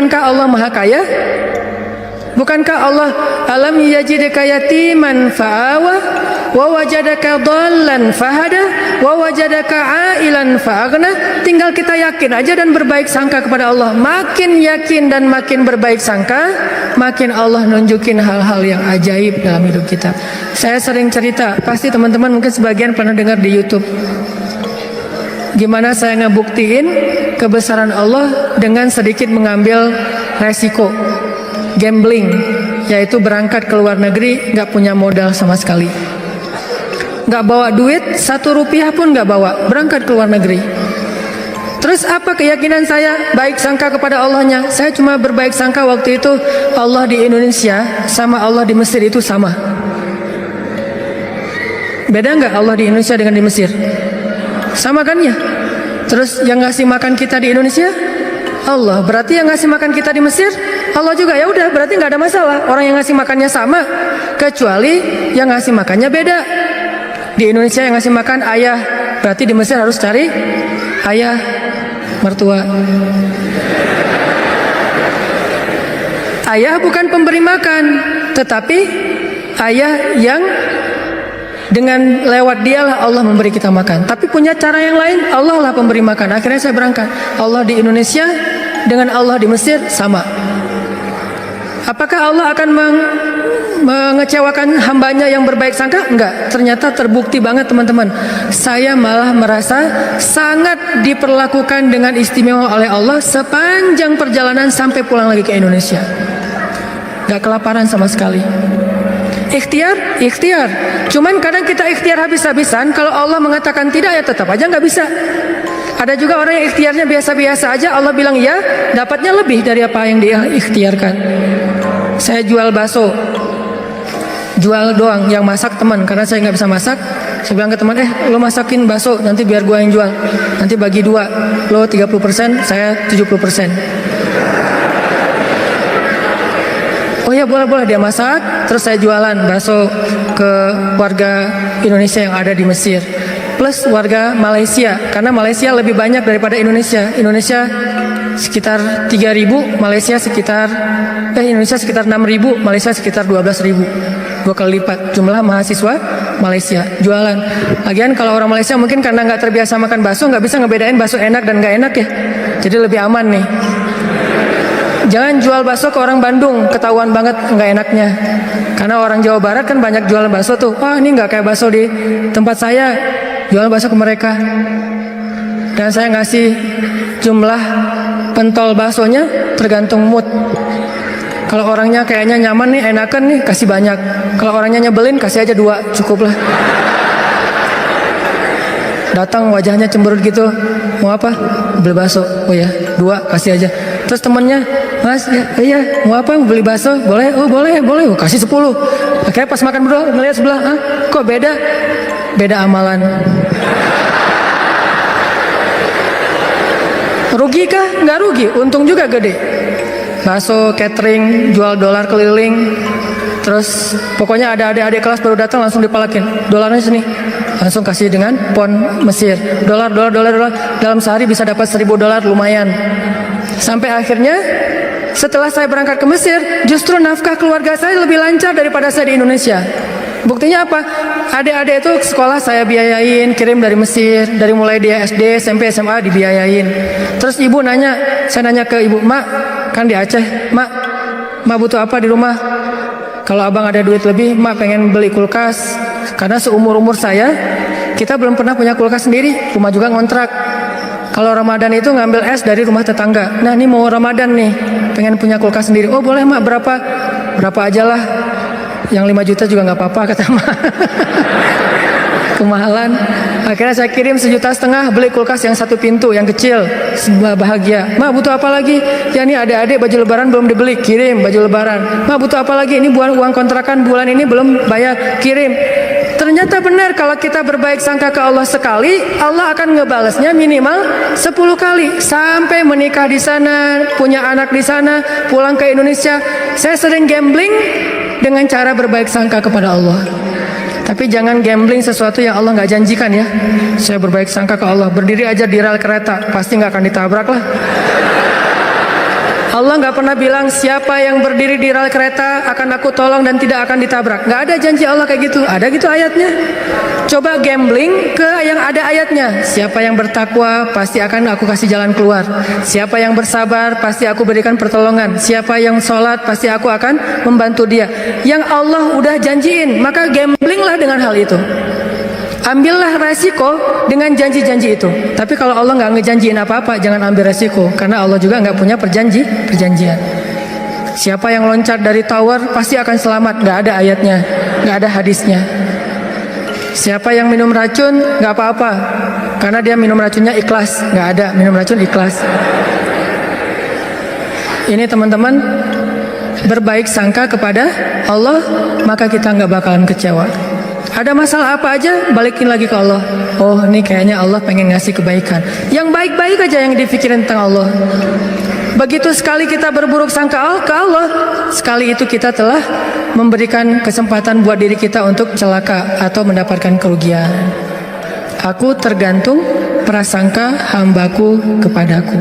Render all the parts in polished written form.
Bukankah Allah maha kaya? Bukankah Allah alam yajidka yatiman fa'awa wa wajadaka dhallan fahada wa wajadaka ailan fa'aghna. Tinggal kita yakin aja dan berbaik sangka kepada Allah. Makin yakin dan makin berbaik sangka, makin Allah nunjukin hal-hal yang ajaib dalam hidup kita. Saya sering cerita, pasti teman-teman mungkin sebagian pernah dengar di YouTube, gimana saya ngebuktiin kebesaran Allah dengan sedikit mengambil resiko gambling, yaitu berangkat ke luar negeri gak punya modal sama sekali, gak bawa duit 1 rupiah pun gak bawa, berangkat ke luar negeri. Terus apa keyakinan saya? Baik sangka kepada Allahnya. Saya cuma berbaik sangka waktu itu Allah di Indonesia sama Allah di Mesir itu sama. Beda gak Allah di Indonesia dengan di Mesir? Sama kan ya? Terus yang ngasih makan kita di Indonesia Allah, berarti yang ngasih makan kita di Mesir Allah juga. Ya udah, berarti nggak ada masalah. Orang yang ngasih makannya sama, kecuali yang ngasih makannya beda. Di Indonesia yang ngasih makan ayah, berarti di Mesir harus cari ayah mertua. Ayah bukan pemberi makan, tetapi ayah yang dengan lewat dialah Allah memberi kita makan. Tapi punya cara yang lain, Allah lah pemberi makan. Akhirnya saya berangkat. Allah di Indonesia dengan Allah di Mesir sama. Apakah Allah akan mengecewakan hambanya yang berbaik sangka? Enggak. Ternyata terbukti banget teman-teman. Saya malah merasa sangat diperlakukan dengan istimewa oleh Allah sepanjang perjalanan sampai pulang lagi ke Indonesia. Enggak kelaparan sama sekali. Ikhtiar. Cuman kadang kita ikhtiar habis-habisan. Kalau Allah mengatakan tidak, ya tetap aja nggak bisa. Ada juga orang yang ikhtiarnya biasa-biasa aja, Allah bilang ya, dapatnya lebih dari apa yang dia ikhtiarkan. Saya jual bakso, jual doang, yang masak teman, karena saya nggak bisa masak. Saya bilang ke teman, lo masakin bakso, nanti biar gua yang jual. Nanti bagi 2, lo 30%, saya 70%. Oh ya boleh dia masak, terus saya jualan bakso ke warga Indonesia yang ada di Mesir, plus warga Malaysia, karena Malaysia lebih banyak daripada Indonesia. Indonesia sekitar 3.000, Malaysia sekitar Indonesia sekitar 6.000, Malaysia sekitar 12.000, 2 kali lipat jumlah mahasiswa Malaysia. Jualan. Lagian kalau orang Malaysia mungkin karena nggak terbiasa makan bakso, nggak bisa ngebedain bakso enak dan nggak enak ya, jadi lebih aman nih. Jangan jual bakso ke orang Bandung, ketahuan banget nggak enaknya. Karena orang Jawa Barat kan banyak jualan bakso tuh. Wah ini nggak kayak bakso di tempat saya, jual bakso ke mereka. Dan saya ngasih jumlah pentol baksonya tergantung mood. Kalau orangnya kayaknya nyaman nih, enakan nih, kasih banyak. Kalau orangnya nyebelin, kasih aja 2, cukup lah. Datang wajahnya cemberut gitu, mau apa? Beli bakso. Oh ya 2, kasih aja. Terus temennya, Mas, iya, mau apa? Beli bakso? Boleh? Oh boleh. Oh, kasih 10. Akhirnya pas makan berdua ngeliat sebelah, kok beda? Beda amalan. Rugi kah? Nggak rugi, untung juga gede. Bakso, catering, jual dolar keliling. Terus pokoknya ada adik-adik kelas baru datang langsung dipalakin. Dolarnya sini. Langsung kasih dengan pon Mesir. Dolar. Dalam sehari bisa dapat 1.000 dolar, lumayan. Sampai akhirnya setelah saya berangkat ke Mesir, justru nafkah keluarga saya lebih lancar daripada saya di Indonesia. Buktinya apa? Adik-adik itu sekolah saya biayain, kirim dari Mesir, dari mulai dia SD, SMP, SMA dibiayain. Terus ibu nanya, saya nanya ke ibu, Mak, kan di Aceh, Mak butuh apa di rumah? Kalau abang ada duit lebih, Mak pengen beli kulkas. Karena seumur-umur saya, kita belum pernah punya kulkas sendiri, rumah juga ngontrak. Kalau Ramadan itu ngambil es dari rumah tetangga. Nah ini mau Ramadan nih, pengen punya kulkas sendiri. Oh boleh Mak, berapa aja lah. Yang 5 juta juga nggak apa-apa kata Mak. Kemahalan. Akhirnya saya kirim 1,5 juta beli kulkas yang 1 pintu, yang kecil. Sebuah bahagia. Mak butuh apa lagi? Ya ini adik-adik baju lebaran belum dibeli, kirim baju lebaran. Mak butuh apa lagi? Ini uang kontrakan bulan ini belum bayar, kirim. Ternyata benar, kalau kita berbaik sangka ke Allah sekali, Allah akan ngebalasnya minimal 10 kali. Sampai menikah di sana, punya anak di sana, pulang ke Indonesia. Saya sering gambling dengan cara berbaik sangka kepada Allah. Tapi jangan gambling sesuatu yang Allah nggak janjikan ya. Saya berbaik sangka ke Allah, berdiri aja di rel kereta, pasti nggak akan ditabrak lah. Allah nggak pernah bilang siapa yang berdiri di rel kereta akan aku tolong dan tidak akan ditabrak. Nggak ada janji Allah kayak gitu. Ada gitu ayatnya? Coba gambling ke yang ada ayatnya. Siapa yang bertakwa pasti akan aku kasih jalan keluar. Siapa yang bersabar pasti aku berikan pertolongan. Siapa yang sholat pasti aku akan membantu dia. Yang Allah udah janjiin, maka gamblinglah dengan hal itu. Ambillah resiko dengan janji-janji itu. Tapi kalau Allah nggak ngejanjiin apa-apa, jangan ambil resiko, karena Allah juga nggak punya perjanjian. Siapa yang loncat dari tower pasti akan selamat. Nggak ada ayatnya, nggak ada hadisnya. Siapa yang minum racun nggak apa-apa, karena dia minum racunnya ikhlas. Nggak ada minum racun ikhlas. Ini teman-teman, berbaik sangka kepada Allah, maka kita nggak bakalan kecewa. Ada masalah apa aja, balikin lagi ke Allah. Oh, ini kayaknya Allah pengen ngasih kebaikan. Yang baik-baik aja yang dipikirin tentang Allah. Begitu sekali kita berburuk sangka ke Allah, sekali itu kita telah memberikan kesempatan buat diri kita untuk celaka atau mendapatkan kerugian. Aku tergantung prasangka hambaku kepadaku.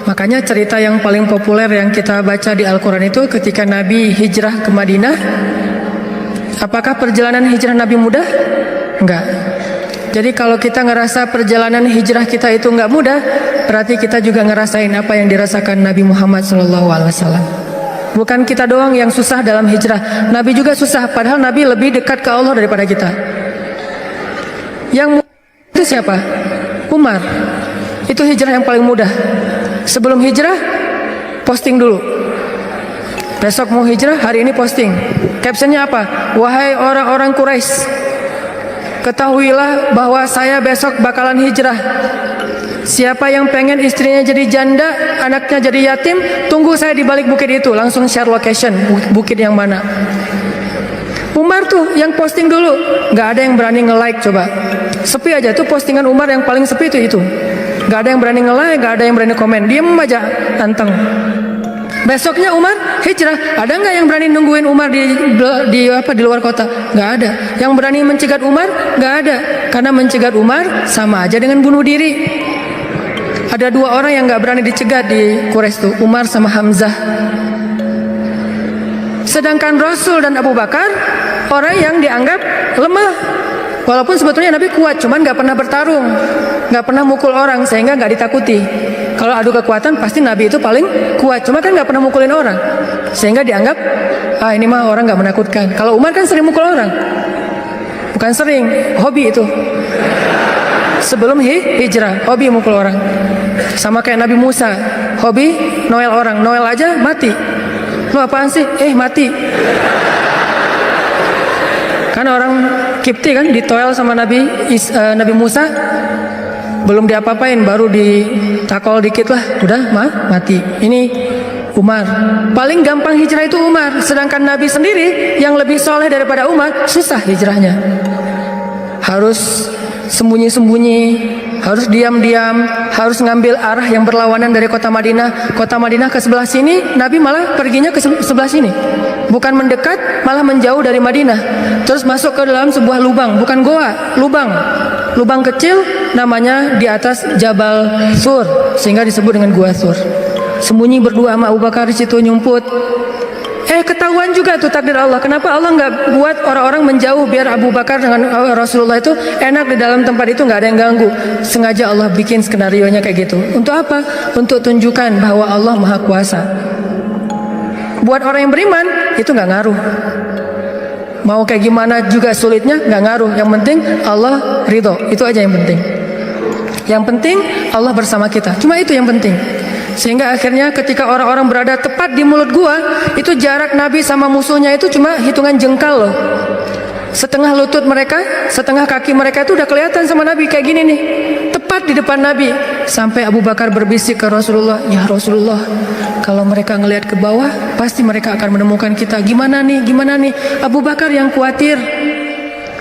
Makanya cerita yang paling populer yang kita baca di Al-Quran itu ketika Nabi hijrah ke Madinah. Apakah perjalanan hijrah Nabi mudah? Enggak. Jadi kalau kita ngerasa perjalanan hijrah kita itu enggak mudah, berarti kita juga ngerasain apa yang dirasakan Nabi Muhammad SAW. Bukan kita doang yang susah dalam hijrah, Nabi juga susah. Padahal Nabi lebih dekat ke Allah daripada kita. Yang mudah itu siapa? Umar. Itu hijrah yang paling mudah. Sebelum hijrah, posting dulu. Besok mau hijrah, hari ini posting. Captionnya apa? Wahai orang-orang Quraisy, ketahuilah bahwa saya besok bakalan hijrah. Siapa yang pengen istrinya jadi janda, anaknya jadi yatim, tunggu saya di balik bukit itu. Langsung share location, bukit yang mana. Umar tuh yang posting dulu. Gak ada yang berani nge-like, coba. Sepi aja tuh postingan Umar yang paling sepi itu. Gak ada yang berani nge-like, gak ada yang berani komen. Diem aja, anteng. Besoknya Umar hijrah. Ada nggak yang berani nungguin Umar di luar kota? Nggak ada. Yang berani mencegat Umar? Nggak ada. Karena mencegat Umar sama aja dengan bunuh diri. Ada dua orang yang nggak berani dicegat di Quraisy tuh, Umar sama Hamzah. Sedangkan Rasul dan Abu Bakar orang yang dianggap lemah. Walaupun sebetulnya Nabi kuat, cuman nggak pernah bertarung, nggak pernah mukul orang sehingga nggak ditakuti. Kalau adu kekuatan pasti Nabi itu paling kuat, cuma kan nggak pernah mukulin orang, sehingga dianggap ini mah orang nggak menakutkan. Kalau Umar kan sering mukul orang, bukan sering, hobi itu. Sebelum hijrah, hobi mukul orang. Sama kayak Nabi Musa, hobi Noel orang, Noel aja mati. Lu apaan sih? Mati. Kan orang Kipti kan ditoel sama Nabi Musa, belum diapa-apain, baru ditakol dikit lah, udah mati. Ini Umar. Paling gampang hijrah itu Umar, sedangkan Nabi sendiri yang lebih soleh daripada Umar, susah hijrahnya. Harus sembunyi-sembunyi, harus diam-diam, harus ngambil arah yang berlawanan dari kota Madinah. Kota Madinah ke sebelah sini, Nabi malah perginya ke sebelah sini. Bukan mendekat, malah menjauh dari Madinah. Terus masuk ke dalam sebuah lubang, bukan goa, lubang. Lubang kecil namanya di atas Jabal Sur, sehingga disebut dengan Gua Sur. Sembunyi berdua sama Abu Bakar di situ nyumput. Ketahuan juga tuh takdir Allah. Kenapa Allah nggak buat orang-orang menjauh biar Abu Bakar dengan Rasulullah itu enak di dalam tempat itu, nggak ada yang ganggu. Sengaja Allah bikin skenarionya kayak gitu. Untuk apa? Untuk tunjukkan bahwa Allah Maha Kuasa. Buat orang yang beriman itu nggak ngaruh. Mau kayak gimana juga sulitnya nggak ngaruh. Yang penting Allah ridho. Itu aja yang penting. Yang penting Allah bersama kita. Cuma itu yang penting. Sehingga akhirnya ketika orang-orang berada tepat di mulut gua, itu jarak Nabi sama musuhnya itu cuma hitungan jengkal loh. Setengah lutut mereka, setengah kaki mereka itu udah kelihatan sama Nabi kayak gini nih. Tepat di depan Nabi. Sampai Abu Bakar berbisik ke Rasulullah, "Ya Rasulullah, kalau mereka ngelihat ke bawah, pasti mereka akan menemukan kita. Gimana nih? Gimana nih?" Abu Bakar yang khawatir.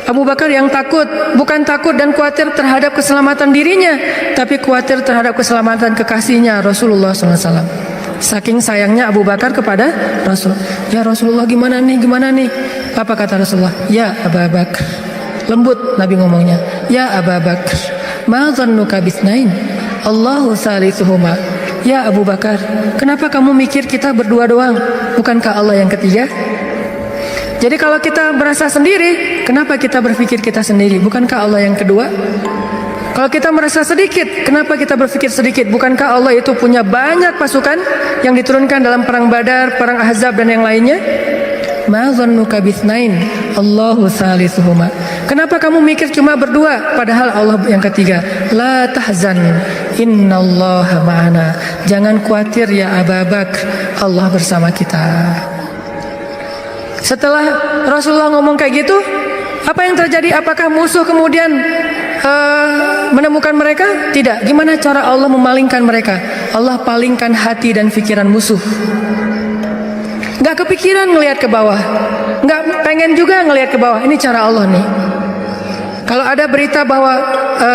Abu Bakar yang takut, bukan takut dan khawatir terhadap keselamatan dirinya, tapi khawatir terhadap keselamatan kekasihnya Rasulullah SAW. Saking sayangnya Abu Bakar kepada Rasul. "Ya Rasulullah, gimana nih? Gimana nih?" Apa kata Rasulullah? "Ya Abu Bakar." Lembut Nabi ngomongnya. "Ya Abu Bakar, ma dhannuka bisnain? Allahu salisuhuma." Ya Abu Bakar, kenapa kamu mikir kita berdua doang? Bukankah Allah yang ketiga? Jadi kalau kita merasa sendiri, kenapa kita berpikir kita sendiri? Bukankah Allah yang kedua? Kalau kita merasa sedikit, kenapa kita berpikir sedikit? Bukankah Allah itu punya banyak pasukan yang diturunkan dalam perang Badar, perang Ahzab dan yang lainnya? Ma dhannuka bitsnain Allahu salisuhuma. Kenapa kamu mikir cuma berdua padahal Allah yang ketiga? La tahzan innallaha ma'ana. Jangan khawatir ya Abu Bakar, Allah bersama kita. Setelah Rasulullah ngomong kayak gitu, apa yang terjadi? Apakah musuh kemudian menemukan mereka? Tidak. Gimana cara Allah memalingkan mereka? Allah palingkan hati dan pikiran musuh. Gak kepikiran ngelihat ke bawah, gak pengen juga ngelihat ke bawah. Ini cara Allah nih. Kalau ada berita bahwa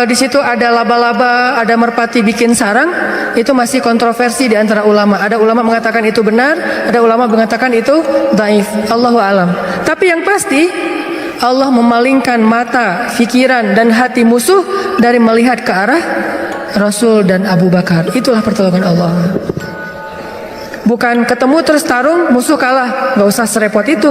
di situ ada laba-laba, ada merpati bikin sarang, itu masih kontroversi di antara ulama. Ada ulama mengatakan itu benar, ada ulama mengatakan itu dhaif. Allahu alam. Tapi yang pasti Allah memalingkan mata, pikiran dan hati musuh dari melihat ke arah Rasul dan Abu Bakar. Itulah pertolongan Allah. Bukan ketemu terus tarung, musuh kalah. Gak usah serepot itu.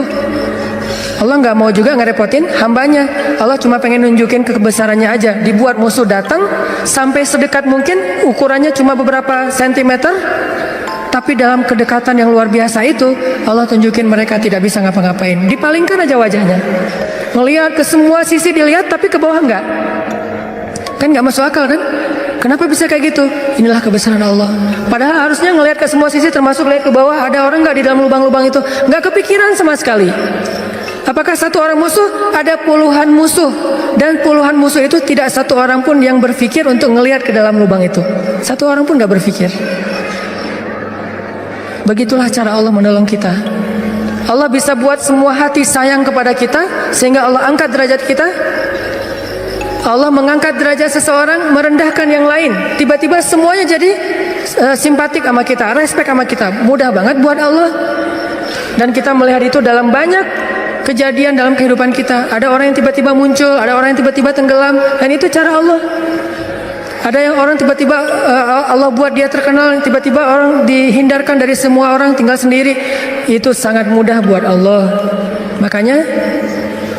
Allah gak mau juga ngerepotin hambanya. Allah cuma pengen nunjukin kebesarannya aja. Dibuat musuh datang sampai sedekat mungkin, ukurannya cuma beberapa sentimeter, tapi dalam kedekatan yang luar biasa itu Allah tunjukin mereka tidak bisa ngapa-ngapain. Dipalingkan aja wajahnya. Ngelihat ke semua sisi dilihat, tapi ke bawah enggak. Kan gak masuk akal kan? Kenapa bisa kayak gitu? Inilah kebesaran Allah. Padahal harusnya ngelihat ke semua sisi, termasuk lihat ke bawah, ada orang nggak di dalam lubang-lubang itu? Nggak kepikiran sama sekali. Apakah satu orang musuh? Ada puluhan musuh, dan puluhan musuh itu tidak satu orang pun yang berpikir untuk ngelihat ke dalam lubang itu. Satu orang pun nggak berpikir. Begitulah cara Allah menolong kita. Allah bisa buat semua hati sayang kepada kita, sehingga Allah angkat derajat kita. Allah mengangkat derajat seseorang, merendahkan yang lain. Tiba-tiba semuanya jadi simpatik sama kita, respect sama kita. Mudah banget buat Allah. Dan kita melihat itu dalam banyak kejadian dalam kehidupan kita. Ada orang yang tiba-tiba muncul, ada orang yang tiba-tiba tenggelam, dan itu cara Allah. Ada yang orang tiba-tiba Allah buat dia terkenal, tiba-tiba orang dihindarkan dari semua orang, tinggal sendiri. Itu sangat mudah buat Allah. Makanya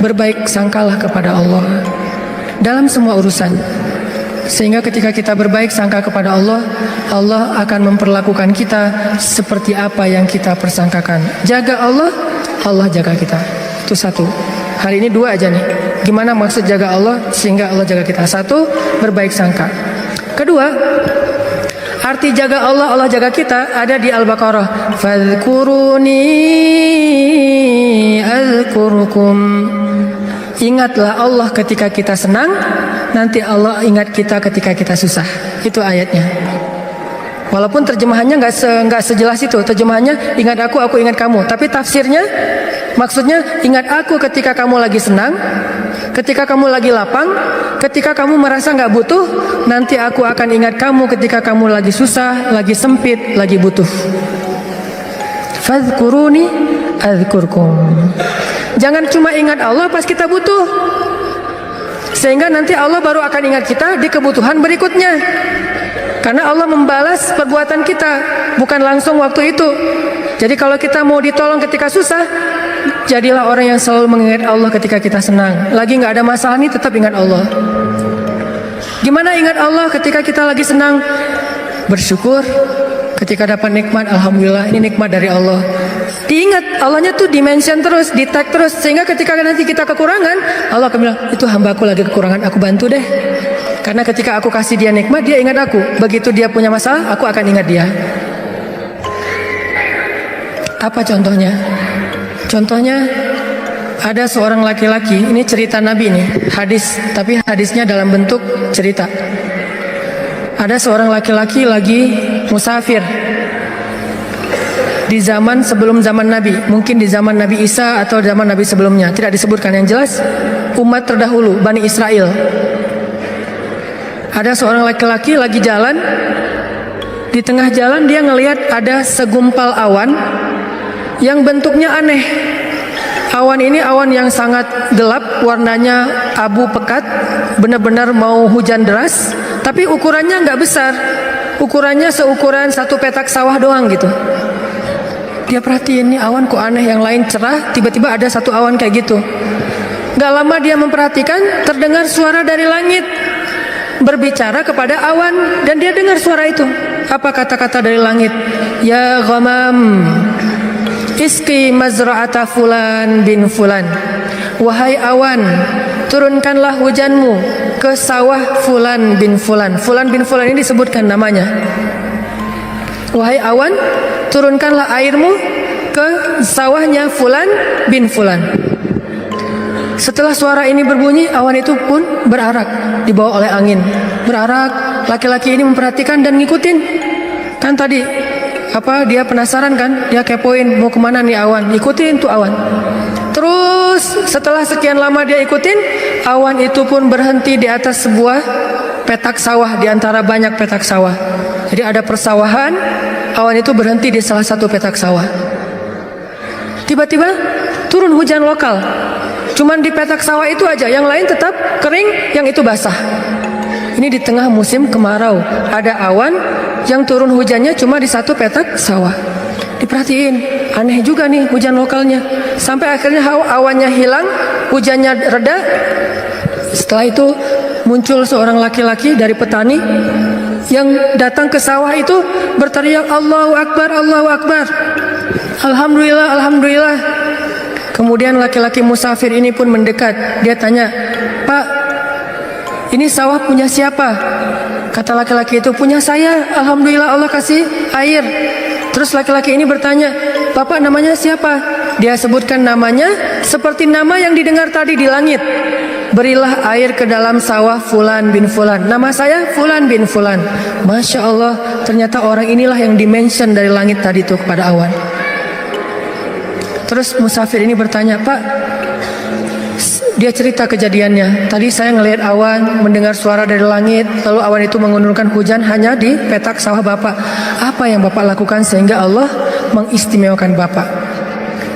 berbaik sangkalah kepada Allah dalam semua urusan, sehingga ketika kita berbaik sangka kepada Allah, Allah akan memperlakukan kita seperti apa yang kita persangkakan. Jaga Allah, Allah jaga kita. Itu satu. Hari ini dua aja nih. Gimana maksud jaga Allah sehingga Allah jaga kita? Satu, berbaik sangka. Kedua, arti jaga Allah, Allah jaga kita ada di Al-Baqarah. Fadhkuruni azkurkum. Ingatlah Allah ketika kita senang, nanti Allah ingat kita ketika kita susah. Itu ayatnya. Walaupun terjemahannya nggak sejelas itu. Terjemahannya ingat aku ingat kamu. Tapi tafsirnya, maksudnya ingat aku ketika kamu lagi senang, ketika kamu lagi lapang, ketika kamu merasa nggak butuh, nanti aku akan ingat kamu ketika kamu lagi susah, lagi sempit, lagi butuh. Fadhkuruni adzkurkum. Jangan cuma ingat Allah pas kita butuh, sehingga nanti Allah baru akan ingat kita di kebutuhan berikutnya. Karena Allah membalas perbuatan kita, bukan langsung waktu itu. Jadi kalau kita mau ditolong ketika susah, jadilah orang yang selalu mengingat Allah ketika kita senang. Lagi nggak ada masalah nih, tetap ingat Allah. Gimana ingat Allah ketika kita lagi senang? Bersyukur. Ketika dapat nikmat, alhamdulillah, ini nikmat dari Allah. Diingat, Allahnya tuh dimention terus, di tag terus, sehingga ketika nanti kita kekurangan, Allah akan bilang, itu hambaku lagi kekurangan, aku bantu deh. Karena ketika aku kasih dia nikmat, dia ingat aku. Begitu dia punya masalah, aku akan ingat dia. Apa contohnya? Contohnya, ada seorang laki-laki, ini cerita Nabi nih, hadis, tapi hadisnya dalam bentuk cerita. Ada seorang laki-laki lagi musafir di zaman sebelum zaman Nabi, mungkin di zaman Nabi Isa atau zaman Nabi sebelumnya, tidak disebutkan. Yang jelas umat terdahulu, Bani Israel. Ada seorang laki-laki lagi jalan, di tengah jalan dia ngelihat ada segumpal awan yang bentuknya aneh. Awan ini awan yang sangat gelap, warnanya abu pekat, benar-benar mau hujan deras, tapi ukurannya nggak besar. ukurannya seukuran satu petak sawah doang gitu. Dia perhatiin nih awan kok aneh, yang lain cerah, tiba-tiba ada satu awan kayak gitu. Gak lama dia memperhatikan, terdengar suara dari langit berbicara kepada awan, dan dia dengar suara itu. Apa kata-kata dari langit? Ya ghamam, iski mazra'ata fulan bin fulan. Wahai awan, turunkanlah hujanmu ke sawah fulan bin fulan. Fulan bin fulan ini disebutkan namanya. Wahai awan, turunkanlah airmu ke sawahnya fulan bin fulan. Setelah suara ini berbunyi, awan itu pun berarak, dibawa oleh angin. Berarak, laki-laki ini memperhatikan dan ngikutin. Kan tadi dia penasaran kan, dia kepoin mau kemana nih awan, ikutin tuh awan. Terus setelah sekian lama dia ikutin, awan itu pun berhenti di atas sebuah petak sawah, di antara banyak petak sawah. Jadi ada persawahan, awan itu berhenti di salah satu petak sawah. Tiba-tiba turun hujan lokal. Cuman di petak sawah itu aja, yang lain tetap kering, yang itu basah. Ini di tengah musim kemarau, ada awan yang turun hujannya cuma di satu petak sawah. Diperhatiin, aneh juga nih hujan lokalnya. Sampai akhirnya awannya hilang, hujannya reda. Setelah itu muncul seorang laki-laki dari petani yang datang ke sawah itu berteriak, Allahu Akbar, Allahu Akbar, Alhamdulillah, Alhamdulillah. Kemudian laki-laki musafir ini pun mendekat. Dia tanya, Pak, ini sawah punya siapa? Kata laki-laki itu, punya saya, Alhamdulillah Allah kasih air. Terus laki-laki ini bertanya, Bapak namanya siapa? Dia sebutkan namanya seperti nama yang didengar tadi di langit. Berilah air ke dalam sawah fulan bin fulan. Nama saya fulan bin fulan. Masya Allah, ternyata orang inilah yang dimention dari langit tadi tuh kepada awan. Terus musafir ini bertanya, Pak, dia cerita kejadiannya. Tadi saya ngelihat awan, mendengar suara dari langit, lalu awan itu menurunkan hujan hanya di petak sawah Bapak. Apa yang Bapak lakukan sehingga Allah mengistimewakan Bapak?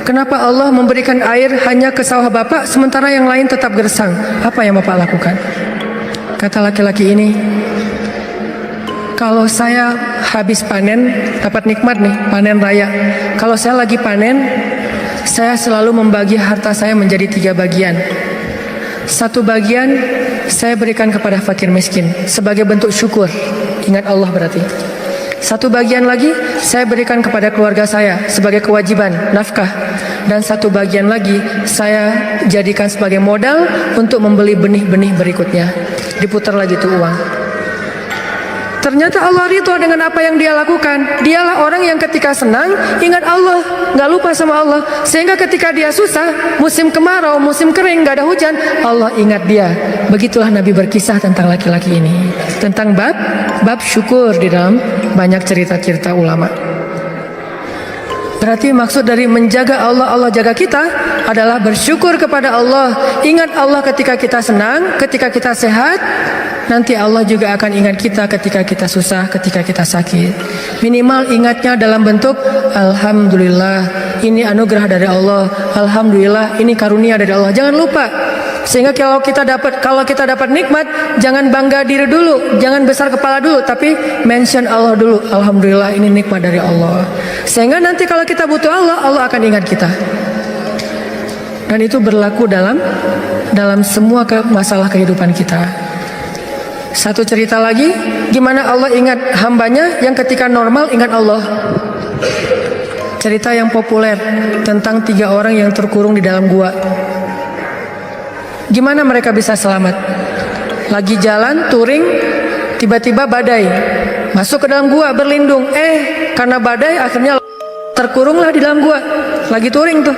Kenapa Allah memberikan air hanya ke sawah Bapak sementara yang lain tetap gersang? Apa yang Bapak lakukan? Kata laki-laki ini, kalau saya habis panen, dapat nikmat nih, panen raya. Kalau saya lagi panen, saya selalu membagi harta saya menjadi 3 bagian. 1 bagian saya berikan kepada fakir miskin sebagai bentuk syukur, ingat Allah berarti. 1 bagian lagi saya berikan kepada keluarga saya sebagai kewajiban, nafkah. Dan 1 bagian lagi saya jadikan sebagai modal untuk membeli benih-benih berikutnya. Diputar lagi tuh uang. Ternyata Allah ridho dengan apa yang dia lakukan. Dialah orang yang ketika senang ingat Allah, gak lupa sama Allah. Sehingga ketika dia susah, musim kemarau, musim kering, gak ada hujan, Allah ingat dia. Begitulah Nabi berkisah tentang laki-laki ini, tentang bab syukur di dalam banyak cerita-cerita ulama. Berarti maksud dari menjaga Allah, Allah jaga kita adalah bersyukur kepada Allah. Ingat Allah ketika kita senang, ketika kita sehat. Nanti Allah juga akan ingat kita ketika kita susah, ketika kita sakit. Minimal ingatnya dalam bentuk Alhamdulillah, ini anugerah dari Allah. Alhamdulillah, ini karunia dari Allah. Jangan lupa. Sehingga kalau kita dapat nikmat, jangan bangga diri dulu, jangan besar kepala dulu, tapi mention Allah dulu. Alhamdulillah, ini nikmat dari Allah. Sehingga nanti kalau kita butuh Allah, Allah akan ingat kita. Dan itu berlaku dalam semua masalah kehidupan kita. Satu cerita lagi, gimana Allah ingat hambanya yang ketika normal ingat Allah. Cerita yang populer tentang 3 orang yang terkurung di dalam gua. Gimana mereka bisa selamat? Lagi jalan touring, tiba-tiba badai, masuk ke dalam gua berlindung. Karena badai akhirnya terkurunglah di dalam gua. Lagi touring tuh.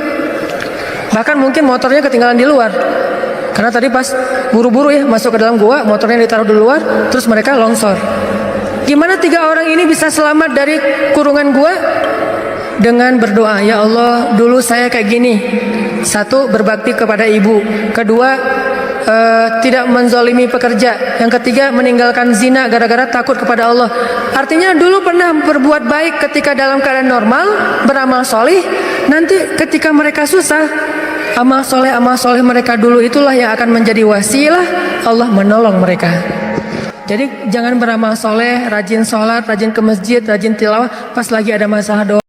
Bahkan mungkin motornya ketinggalan di luar. Karena tadi pas buru-buru ya masuk ke dalam gua, motornya ditaruh di luar, terus mereka longsor. Gimana 3 orang ini bisa selamat dari kurungan gua? Dengan berdoa, ya Allah, dulu saya kayak gini. 1, berbakti kepada ibu. 2, tidak menzolimi pekerja. Yang 3, meninggalkan zina gara-gara takut kepada Allah. Artinya dulu pernah berbuat baik ketika dalam keadaan normal, beramal solih. Nanti ketika mereka susah, amal soleh mereka dulu itulah yang akan menjadi wasilah Allah menolong mereka. Jadi jangan beramal soleh, rajin sholat, rajin ke masjid, rajin tilawah pas lagi ada masalah doa.